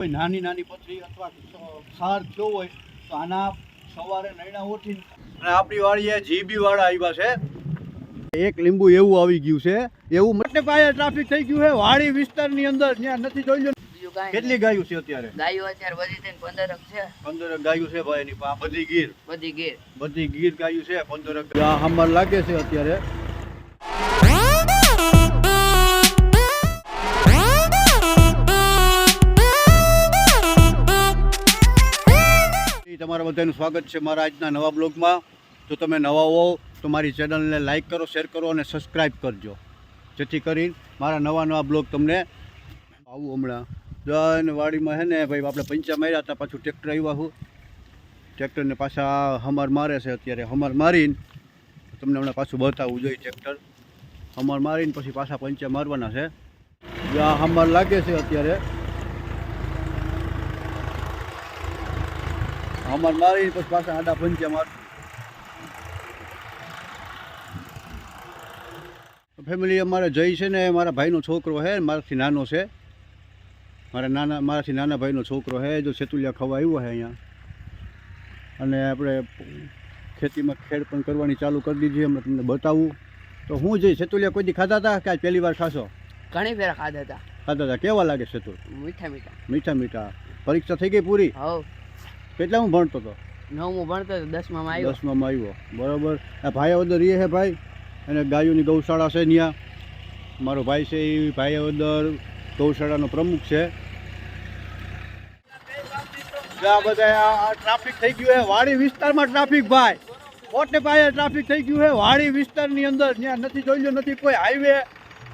કોઈ નાની નાની પથરી અથવા સાર થયો હોય તો આના સવારે નૈણા ઉઠીને અને આપણી વાડીએ જીબી વાળા આવ્યા છે. એક લીંબુ એવું આવી ગયું છે, એવું મોટે પાયે ટ્રાફિક થઈ ગયું છે વાડી વિસ્તારની અંદર. ત્યાં નથી જોઈ લો કેટલી ગાયું છે અત્યારે. ગાયો અત્યારે બધી થઈને 15 છે. 15 ગાયું છે ભાઈ. એની બધી ગીર બધી ગીર ગાયું છે. 15 હમર લાગે છે અત્યારે. તમારા બધાનું સ્વાગત છે મારા આજના નવા બ્લોગમાં. જો તમે નવા હો તો મારી ચેનલને લાઈક કરો, શેર કરો અને સબસ્ક્રાઈબ કરજો, જેથી કરીને મારા નવા બ્લોગ તમને આવું. હમણાં જઈને વાડીમાં છે ને ભાઈ આપણે પંચા માર્યા હતા, પાછું ટ્રેક્ટર આવ્યા હું. ટ્રેક્ટરને પાછા હમર મારે છે અત્યારે. હમર મારીને તમને હમણાં પાછું બતાવવું જોઈએ. ટ્રેક્ટર હમર મારીને પછી પાછા પંચા મારવાના છે. જ્યાં હમર લાગે છે અત્યારે. હમર મારીને પછી પાછા આડા પંચા માર. ફેમિલી અમારે જઈ છે ને મારા ભાઈનો છોકરો છે, મારાથી નાનો છે. મારાથી નાના ભાઈનો છોકરો છે. જો સેતુલિયા ખવા આવ્યો છે અહીંયા. અને આપણે ખેતીમાં ખેડ પણ કરવાની ચાલુ કરી દીધી. હમણાં તમને બતાવું તો હું જઈ. સેતુલિયા કોઈ દી ખાધા હતા કે પહેલી વાર ખાશો? ઘણી ફેર ખાધા હતા. કેવા લાગે સેતુલ? મીઠા. પરીક્ષા થઈ ગઈ પૂરી? હવ. કેટલા હું ભણતો હતો? 9મું ભણતો હતો. 10માં આવ્યો. બરાબર. આ ભાઈ વદર રહે છે ભાઈ, અને ગાયોની ગૌશાળા છે ત્યાં. મારો ભાઈ છે એ ભાઈ વદર ગૌશાળાનો પ્રમુખ છે. આ બધા આ ટ્રાફિક થઈ ગયું છે વાડી વિસ્તારમાં. ટ્રાફિક ભાઈ મોટે પાયે ટ્રાફિક થઈ ગયું છે વાડી વિસ્તારની અંદર. ત્યાં નથી જોઈ લો, નથી કોઈ હાઈવે,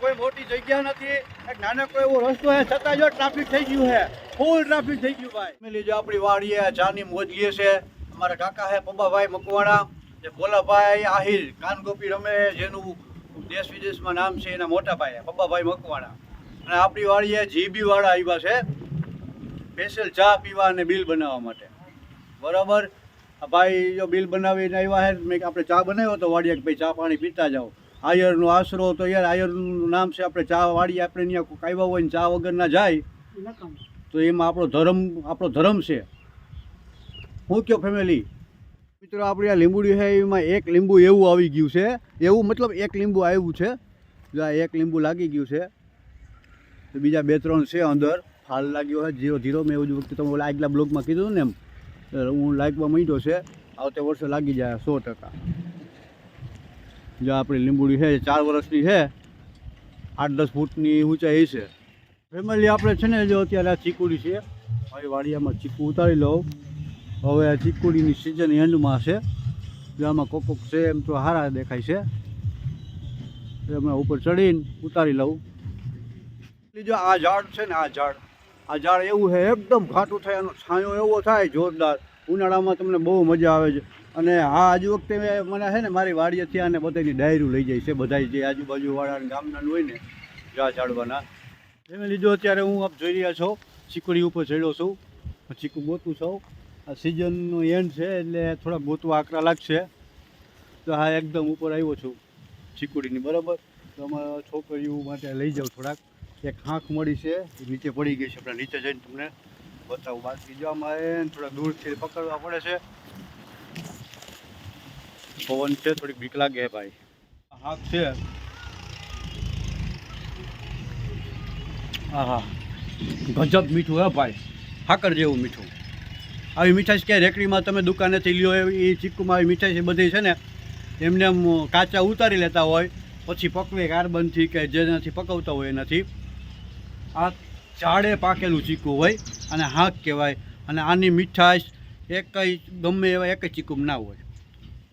કોઈ મોટી જગ્યા નથી, એક નાનકડો એવો રસ્તો છે, છતાં જો ટ્રાફિક થઈ ગયું છે. ફૂલ ટ્રાફિક થઈ ગયું ભાઈ. ફેમિલી જો આપણી વાડીએ ચાની મોજ લે છે. અમારા કાકા છે પબ્બાભાઈ મકવાણા, જે ભોલાભાઈ આહિર કાનગોપી રમે, જેનું દેશ વિદેશમાં નામ છે, એના મોટા ભાઈ પબ્બાભાઈ મકવાણા. અને આપણી વાડીએ જીબી વાળા આવ્યા છે સ્પેશિયલ ચા પીવા અને બિલ બનાવવા માટે. બરાબર. આ ભાઈ જો બિલ બનાવીને આવ્યા છે. મેં આપણે ચા બનાવ્યો તો વાડીએ ભાઈ ચા પાણી પીતા જાઓ. આયરનો આશરો તો યાર, આયરનું નામ છે. આપણે ચા વાડીએ આપણે ત્યાં કોઈ આવ્યા હોય ને ચા વગર ના જાય તો એમાં આપણો ધર્મ છે. હું કયો ફેમિલી? મિત્રો આપણી આ લીંબુડી છે એમાં એક લીંબુ એવું આવી ગયું છે. એવું મતલબ એક લીંબુ આવ્યું છે. જો આ એક લીંબુ લાગી ગયું છે, તો બીજા 2-3 છે અંદર. ફાલ લાગ્યો છે ધીરો. મેં એવું જ વખતે તમે આગલા બ્લોગમાં કીધું ને એમ, હું લાગવા માંડ્યો છે. આવતે વર્ષે લાગી જાય 100%. જો આપણી લીંબુડી છે 4 વર્ષની છે, 8-10 ફૂટની ઊંચાઈ છે. ફેમિલી આપણે છે ને જો અત્યારે આ ચીકુડી છે મારી વાડિયામાં. ચીકુ ઉતારી લઉં. હવે આ ચીકુડીની સિઝન એન્ડમાં છે. જો આમાં કોક છે એમ તો સારા દેખાય છે. હમણાં ઉપર ચડીને ઉતારી લઉં. જો આ ઝાડ છે ને, આ ઝાડ એવું છે એકદમ ઘાટું થાય, એનો છાંયો એવો થાય જોરદાર. ઉનાળામાં તમને બહુ મજા આવે છે. અને આ આજ વખતે મને છે ને મારી વાડીએથી આને બધાની ડાયરું લઈ જાય છે. બધા જે આજુબાજુવાળા ગામના હોય ને ઝાડવાના. એને લીધો અત્યારે હું આપ જોઈ રહ્યા છો ચીકુડી ઉપર ચડ્યો છું. ચીકુ ગોતું છું. આ સિઝનનો એન્ડ છે એટલે થોડાક ગોતવા આકરા લાગશે. તો હા એકદમ ઉપર આવ્યો છું ચીકુડીની. બરાબર. તો અમારા છોકરીઓ માટે લઈ જાઉં થોડાક. એક આંખ મળી છે, એ નીચે પડી ગઈ છે. આપણે નીચે જઈને તમને બતાવું. બાકી જો અમારે થોડા દૂરથી પકડવા પડે છે. પવન છે, થોડીક બીક લાગે ભાઈ. આંખ છે. હા ગજબ મીઠું હે ભાઈ, સાકર જેવું મીઠું. આવી મીઠાઈ ક્યાંય રેકડીમાં તમે દુકાનેથી લ્યો એ ચીકુમાં આવી મીઠાઈ બધી છે ને એમને એમ કાચા ઉતારી લેતા હોય, પછી પકવે કાર્બનથી કે જેનાથી પકવતા હોય એનાથી. આ ઝાડે પાકેલું ચીકુ હોય અને હાંક કહેવાય. અને આની મીઠાશ ગમે એવા એક ચીકુમાં ના હોય.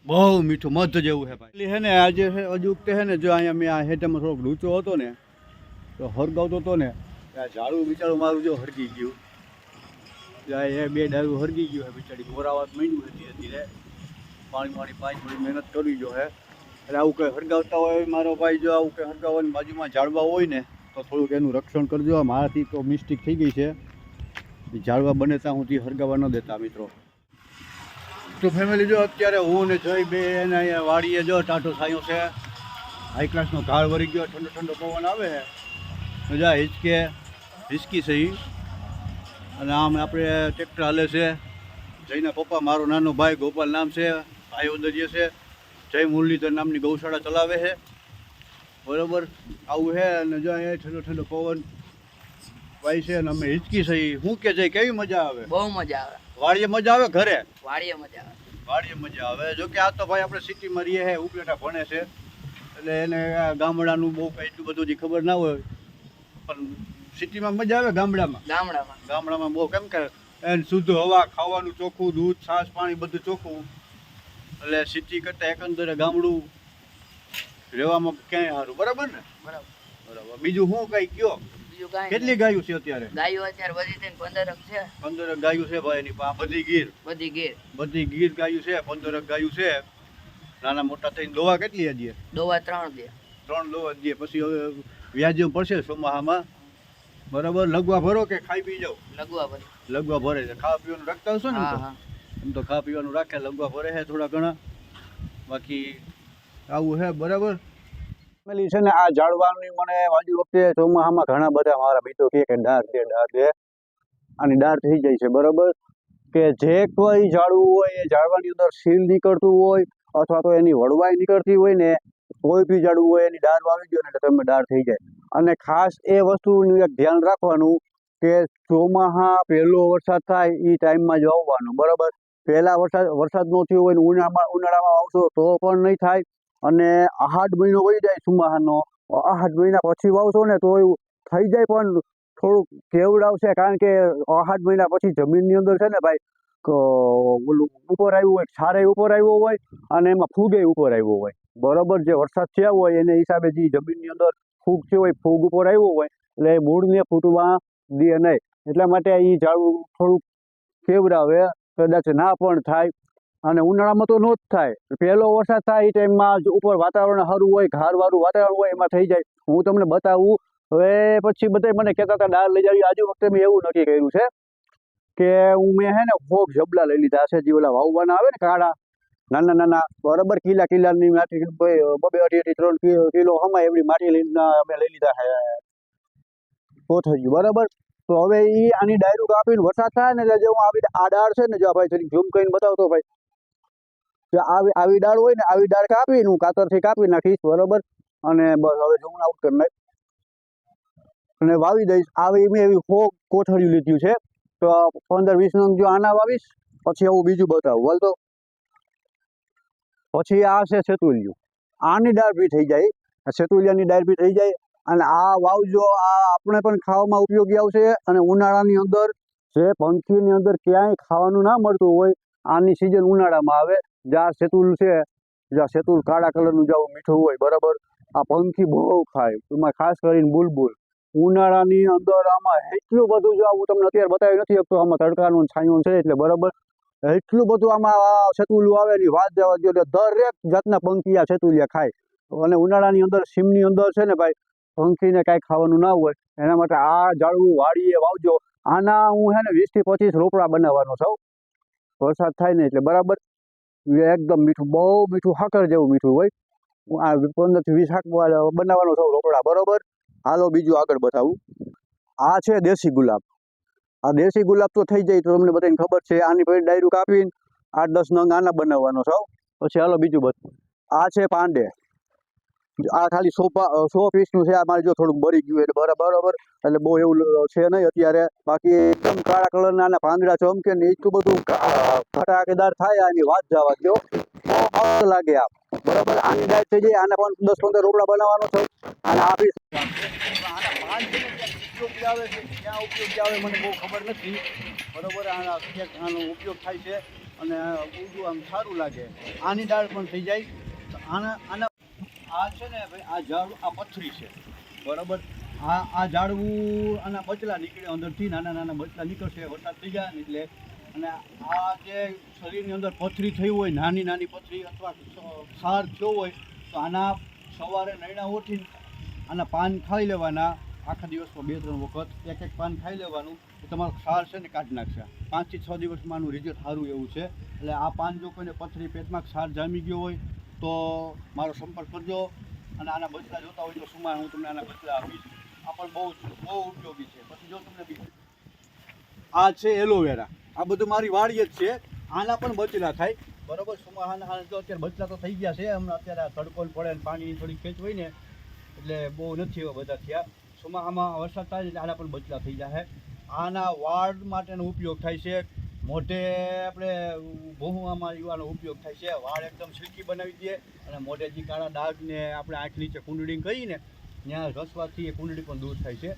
બહુ મીઠું મધ જેવું છે ભાઈ. છે ને આજે હજુ છે ને જો અહીંયા મેં આ હેઠામાં થોડોક લૂચો હતો ને તો હરગાવતો હતો ને, આ ઝાડું બિચારું મારું જો હરગી ગયું. એ 2 ડાળું હરગી ગયું છે બિચારી. ગોરાવાત માંડ્યું ધીરે ધીરે. પાણી થોડી મહેનત કરવી જો હે. એટલે આવું કંઈ હરગાવતા હોય મારો ભાઈ, જો આવું કંઈ હરગાવવાની બાજુમાં ઝાડવા હોય ને તો થોડુંક એનું રક્ષણ કરજો. મારાથી તો મિસ્ટેક થઈ ગઈ છે. ઝાડવા બને ત્યાં સુધી હરગાવવા ન દેતા મિત્રો. તો ફેમિલી જો અત્યારે હું ને જય બેન અહીંયા વાડીએ જો ટાટો છાંયો છે. હાઈ ક્લાસનો ઝાડ વળી ગયો, ઠંડો પવન આવે. મજા હિચકી છે. અને આમ આપણે ટ્રેક્ટર હાલે છે. જયના પપ્પા, મારો નાનો ભાઈ ગોપાલ નામ છે, ભાઈ ઉદર્ય છે. જય મુરલીધર નામની ગૌશાળા ચલાવે છે. બરોબર આવું છે. અને જો અહીંયા ઠંડો ઠંડો પવન ભાઈ છે ને અમે હિચકી છે. શું કે છે, કેવી મજા આવે? બહુ મજા આવે. વાડીએ મજા આવે, ઘરે વાડીએ મજા આવે. વાડીએ મજા આવે. જો કે આ તો ભાઈ આપણે સિટીમાં રહીએ છે, ઉપલેટા ભણે છે, એટલે એને ગામડાનું બહુ કંઈ એટલું બધું જે ખબર ના હોય, પણ સિટીમાં મજા આવે. ગામડામાં બહુ કેમ કે એને શુદ્ધ હવા, ખાવાનું ચોખ્ખું, દૂધ, છાશ, પાણી બધું ચોખ્ખું. એટલે સિટી કરતાં એકંદરે ગામડું રહેવામાં ક્યાંય સારું. બરાબર ને? બરાબર. બીજું શું કઈ કયો? બીજું કાંઈ કેટલી ગાયું છે અત્યારે? ગાયો અત્યારે વધી થઈને 15 છે. 15 ગાયું છે ભાઈ એની પાસે. બધી ગીર ગાયું છે. 15 ગાયું છે. નાના મોટા થઈને દોવા કેટલી હજી? દોવા 3 દે. 3 દોવા દે. પછી હવે વ્યાજ પડશે ચોમાહામાં. બરાબર. લગવા ભરો કે ખાઈ પી જાવ? લગવા ભરે છે. ખાવા પીવાનું રાખતા હશો ને? એમ તો ખાવા પીવાનું રાખે, લગવા ભરે છે થોડા ઘણા. બાકી આવું છે. બરાબર. પેલી છે ને આ ઝાડવાની મને વાડી વખતે ચોમાહામાં ઘણા બધા મારા મિત્રો કે ડાળ છે આની ડાળ થઈ જાય છે. બરાબર. કે જે કોઈ ઝાડવું હોય એ ઝાડવાની અંદર સીલ નીકળતું હોય અથવા તો એની વડવાઈ નીકળતી હોય ને, કોઈ બી ઝાડવું હોય એની ડાળ વાવી દો ને એટલે તમે ડાળ થઈ જાય. અને ખાસ એ વસ્તુનું એક ધ્યાન રાખવાનું કે ચોમાહા પહેલો વરસાદ થાય એ ટાઈમમાં જ વાવવાનું. બરાબર. પહેલા વરસાદ ન થયો હોય ને ઉનાળામાં વાવશો તો પણ નહીં થાય. અને આહાડ મહિનો વહી જાય ચોમાહાનો, આહાડ મહિના પછી વાવશો ને તો એવું થઈ જાય, પણ થોડુંક કેવડાવશે. કારણ કે આહાડ મહિના પછી જમીનની અંદર છે ને ભાઈ ઓલું ઉપર આવ્યું હોય, છારે ઉપર આવ્યો હોય અને એમાં ફૂગે ઉપર આવ્યો હોય. બરોબર. જે વરસાદ થયા હોય એને હિસાબે જે જમીનની અંદર ફૂગ થયો હોય, ફૂગ ઉપર આવ્યો હોય એટલે મૂળને ફૂટવા દે નહીં. એટલા માટે એ ઝાડવું થોડુંક કેવડાવે. કદાચ ના પણ થાય. અને ઉનાળામાં તો નો જ થાય. પહેલો વરસાદ થાય એ ટાઈમમાં જ ઉપર વાતાવરણ સારું હોય, ઘારવાળું વાતાવરણ હોય, એમાં થઈ જાય. હું તમને બતાવું. હવે પછી બધા મને કહેતા હતા ડાળ લઈ જાવી. આજુ વખતે મેં એવું નક્કી કર્યું છે કે મેં હે ને ફોગ જબલા લઈ લીધા છે. જે ઓલા વાવવાના આવે ને કાળા નાના. બરાબર. કિલ્લાની માટી 2-2.5-3 કિલો હમાય એવડી માટી લઈને અમે લઈ લીધા છે કોથળિયું. બરાબર. તો હવે એ આની ડાયરું કાપીને વરસાદ થાય ને એટલે જે હું આ ડાળ છે ને, જો ભાઈ થોડી ઝૂમ કરીને બતાવતો ભાઈ, કે આવી ડાળ હોય ને, આવી ડાળ કાપીને હું કાતરથી કાપી નાખીશ. બરોબર. અને બસ હવે ઝૂમ આઉટ કરી નાખ અને વાવી દઈશ. આવી મેં એવી કોથળિયું લીધું છે. તો 15-20 નંગ જો આના વાવીશ. પછી આવું બીજું બતાવું. હાલ તો પછી આ છે સેતુલિયું. આની ડાળ બી થઈ જાય, સેતુલિયાની ડાળ બી થઈ જાય. અને આ વાવજો. આ આપણે પણ ખાવામાં ઉપયોગી આવશે. અને ઉનાળાની અંદર જે પંખીની અંદર ક્યાંય ખાવાનું ના મળતું હોય, આની સિઝન ઉનાળામાં આવે. જ્યાં સેતુલ છે, જ્યાં સેતુલ કાળા કલરનું જાવું મીઠું હોય. બરાબર. આ પંખી બહુ ખાય. એમાં ખાસ કરીને બુલબુલ. ઉનાળાની અંદર આમાં એટલું બધું, જો હું તમને અત્યારે બતાવી નથી શકતો, આમાં તડકાનું છાંયું છે એટલે. બરાબર. એટલું બધું આમાં સેતુલિયું આવે એની વાત જવા દો. દરેક જાતના પંખી આ સેતુલિયા ખાય. અને ઉનાળાની અંદર સીમની અંદર છે ને ભાઈ, પંખીને કાંઈ ખાવાનું ના હોય એના માટે આ ઝાડવું વાડીએ વાવજો. આના હું છે ને 20 થી 25 રોપડા બનાવવાનો છું વરસાદ થાય ને એટલે. બરાબર. એકદમ મીઠું, બહુ મીઠું, સાકર જેવું મીઠું હોય. આ 15 થી 20 બનાવવાનો છું રોપડા. બરોબર. હાલો બીજું આગળ બતાવું. આ છે દેશી ગુલાબ. આ દેશી ગુલાબ તો થઈ જાય તો તમને બધાને ખબર છે. આની પછી ડાયરું કાપીને 8-10 નંગ આના બનાવવાનો છો. પછી હાલો બીજું બધું. આ છે પાંડે. આ ખાલી 100 પીસનું છે. આ મારે જો થોડુંક બળી ગયું એટલે બરાબર. એટલે બહુ એવું છે નહીં અત્યારે. બાકી એકદમ કાળા કલરના આના પાંદડા ચમકે ને એટલું બધું ઘટાકેદાર થાય એની વાત જવા દો. બહુ મસ્ત લાગે આ. બરાબર. આની ડાળ થઈ જાય. આના પણ 10-15 રોપડા બનાવવાનો છે. અને આ બી ઉપયોગી આવે છે. ક્યાં ઉપયોગી આવે મને બહુ ખબર નથી. બરોબર. આનો ઉપયોગ થાય છે અને ઊંધું આમ સારું લાગે. આની ડાળ પણ થઈ જાય. આના આ છે ને ભાઈ, આ ઝાડ, આ પથરી છે. બરાબર. આ ઝાડવું, આના બચલા નીકળે અંદરથી, નાના બચલા નીકળશે વરસાદ થઈ જાય એટલે. અને આ જે શરીરની અંદર પથરી થઈ હોય, નાની પથરી અથવા ક્ષાર થયો હોય, તો આના સવારે નૈણા ઉઠીને આના પાન ખાઈ લેવાના. આખા દિવસમાં 2-3 વખત એક પાન ખાઈ લેવાનું. તો તમારો ક્ષાર છે ને કાઢી નાખશે. 5 થી 6 દિવસમાં આનું રિઝલ્ટ સારું એવું છે. એટલે આ પાન જો કોઈને પથરી, પેટમાં ક્ષાર જામી ગયો હોય તો મારો સંપર્ક કરજો. અને આના બચલા જોતા હોય તો સુમા હું તમને આના બચલા આપીશ. આ પણ બહુ ઉપયોગી છે. પછી જો તમને આ છે એલોવેરા, આ બધું મારી વાડીએ જ છે. આના પણ બચલા થાય બરોબર. ચોમાસાના જો અત્યારે બચલા તો થઈ ગયા છે હમણાં, અત્યારે તડકો પડે ને પાણીની થોડી ખેંચ હોય ને એટલે બહુ નથી એવા બધા થયા. ચોમાસામાં વરસાદ થાય એટલે આના પણ બચલા થઈ જાય. આના વાળ માટેનો ઉપયોગ થાય છે, મોઢે આપણે ભોંહવામાં યુવાનો ઉપયોગ થાય છે. વાળ એકદમ સિલ્કી બનાવી દે અને મોઢે જે કાળા ડાઘ ને આપણે આંખ નીચે કુંડળી કહીને ત્યાં ઘસવાથી એ કુંડળી પણ દૂર થાય છે.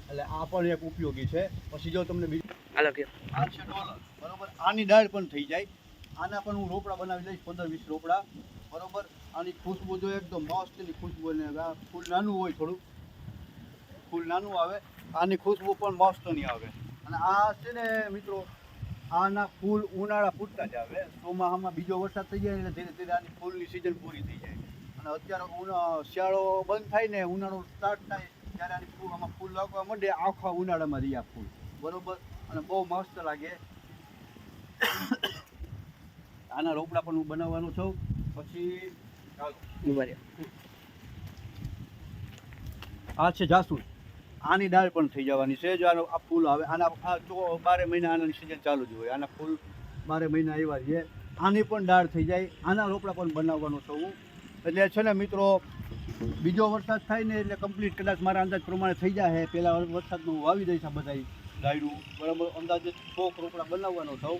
એટલે આ પણ એક ઉપયોગી છે. પછી જો તમને બીજું હાલો કે આ છે ડોલર બરોબર, આની દાળ પણ થઈ જાય. આના પણ હું રોપડા બનાવી લઈશ, 15-20 રોપડા બરોબર. આની ખુશ્બુ જો એકદમ મસ્ત એની ખુશ્બુ, ને આ ફૂલ નાનું હોય, થોડું ફૂલ નાનું આવે, આની ખુશ્બુ પણ મસ્ત નહીં આવે. અને આ છે ને મિત્રો, આના ફૂલ ઉનાળા પૂરતા જ આવે. ચોમાસામાં બીજો વરસાદ થઈ જાય એટલે ધીરે ધીરે આની ફૂલની સિઝન પૂરી થઈ જાય. અને અત્યારે શિયાળો બંધ થાય ને ઉનાળો સ્ટાર્ટ થાય ત્યારે આની ફૂલ આમાં ફૂલ લાગવા માંડે. આખા ઉનાળામાં રહ્યા ફૂલ બરોબર, અને બહુ મસ્ત લાગે. આના રોપડા પણ હું બનાવવાનો છું. પછી ચાલો આ છે જાસૂદ, આની દાળ પણ થઈ જવાની છે. જો આનો આ ફૂલ આવે, આના આ 12 મહિના આનાની સિઝન ચાલુ જ હોય. આના ફૂલ 12 મહિના આવ્યા છે. આની પણ દાળ થઈ જાય. આના રોપડા પણ બનાવવાનો છું હું. એટલે છે ને મિત્રો, બીજો વરસાદ થાય ને એટલે કમ્પ્લીટ કદાચ મારા અંદાજ પ્રમાણે થઈ જાય. પહેલાં વરસાદનું હું વાવી દઈશ આ બધા ડાયરું બરાબર. અંદાજે 100 રોપડા બનાવવાનો છું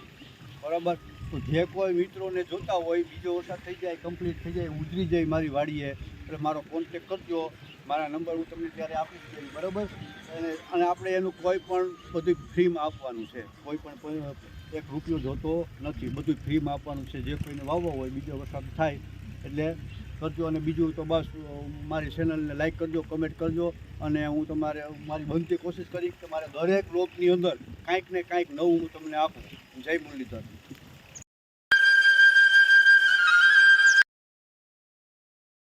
બરાબર. તો જે કોઈ મિત્રોને જોતા હોય, બીજો વરસાદ થઈ જાય, કમ્પ્લીટ થઈ જાય, ઉતરી જાય મારી વાડીએ, એટલે મારો કોન્ટેક કરજો. મારા નંબર હું તમને ત્યારે આપીશ બરાબર. અને આપણે એનું કોઈ પણ બધું ફ્રીમાં આપવાનું છે. કોઈ પણ 1 રૂપિયો જોતો નથી, બધું ફ્રીમાં આપવાનું છે. જે કોઈને વાવવા હોય બીજો વરસાદ થાય એટલે કરજો. અને બીજું તો બસ મારી ચેનલને લાઈક કરજો, કમેન્ટ કરજો. અને હું તમારે મારી બનતી કોશિશ કરીશ કે મારે દરેક રોપની અંદર કાંઈક ને કાંઈક નવું હું તમને આપું. જય મુરલીધર.